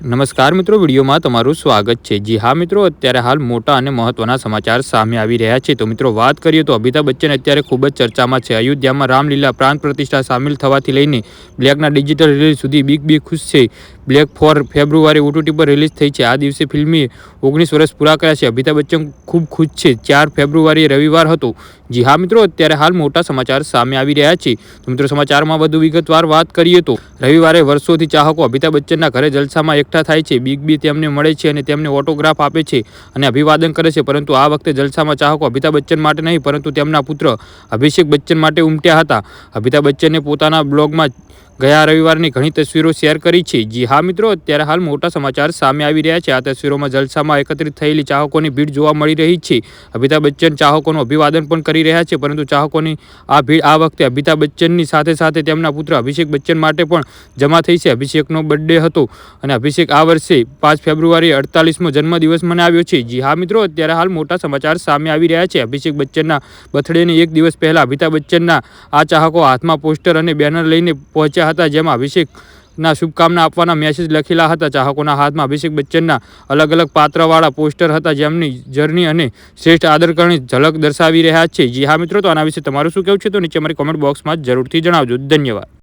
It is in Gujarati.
નમસ્કાર મિત્રો, વિડીયોમાં તમારું સ્વાગત છે। જી હા મિત્રો, અત્યારે હાલ મોટા અને મહત્વના સમાચાર સામે આવી રહ્યા છે। તો મિત્રો વાત કરીએ તો અમિતાભ બચ્ચન અત્યારે ખૂબ જ ચર્ચામાં છે। અયોધ્યામાં રામલીલા પ્રાણ પ્રતિષ્ઠા સામેલ થવાથી લઈને બ્લેકના ડિજિટલ રિલીઝ સુધી બિગ બી ખુશ છે। બ્લેક 4 ફેબ્રુઆરી OTT પર રિલીઝ થઈ છે। આ દિવસે ફિલ્મે 19 વર્ષ પૂરા કર્યા છે। અમિતાભ બચ્ચન ખૂબ ખુશ છે। 4 ફેબ્રુઆરીએ રવિવાર હતો। જી હા મિત્રો, અત્યારે હાલ મોટા સમાચાર સામે આવી રહ્યા છે। તો મિત્રો સમાચારમાં વધુ વિગતવાર વાત કરીએ તો રવિવારે વર્ષોથી ચાહકો અમિતાભ બચ્ચનના ઘરે જલસામાં એકઠા થાય છે। બિગ બી તેમને મળે છે અને તેમને ઓટોગ્રાફ આપે છે અને અભિવાદન કરે છે। પરંતુ આ વખતે જલસામાં ચાહકો અમિતાભ બચ્ચન માટે નહીં પરંતુ તેમના પુત્ર અભિષેક બચ્ચન માટે ઉમટ્યા હતા। અમિતાભ બચ્ચને પોતાના બ્લોગમાં ગયા રવિવારની ઘણી તસવીરો શેર કરી છે। જી હા મિત્રો, અત્યારે હાલ મોટા સમાચાર સામે આવી રહ્યા છે। આ તસવીરોમાં જલસામાં એકત્રિત થયેલી ચાહકોની ભીડ જોવા મળી રહી છે। અમિતાભ બચ્ચન ચાહકોનું અભિવાદન પણ કરી રહ્યા છે, પરંતુ ચાહકોની આ ભીડ આ વખતે અમિતાભ બચ્ચનની સાથે સાથે તેમના પુત્ર અભિષેક બચ્ચન માટે પણ જમા થઈ છે। અભિષેકનો બર્થડે હતો અને અભિષેક આ વર્ષે 5 ફેબ્રુઆરીએ 48મો જન્મદિવસ મનાવ્યો છે। જી હા મિત્રો, અત્યારે હાલ મોટા સમાચાર સામે આવી રહ્યા છે। અભિષેક બચ્ચનના બર્થડેને એક દિવસ પહેલા અમિતાભ બચ્ચનના આ ચાહકો હાથમાં પોસ્ટર અને બેનર લઈને પહોંચ્યા હતા, જેમાં અભિષેકના શુભકામના આપવાના મેસેજ લખેલા હતા। ચાહકોના હાથમાં અભિષેક બચ્ચનના અલગ અલગ પાત્રવાળા પોસ્ટર હતા, જેમની જર્ની અને શ્રેષ્ઠ આદરકરની ઝલક દર્શાવી રહ્યા છે। જી હા મિત્રો, તો આના વિશે તમારું શું કહેવું છે તો નીચે અમારી કોમેન્ટ બોક્સમાં જરૂરથી જણાવજો। ધન્યવાદ।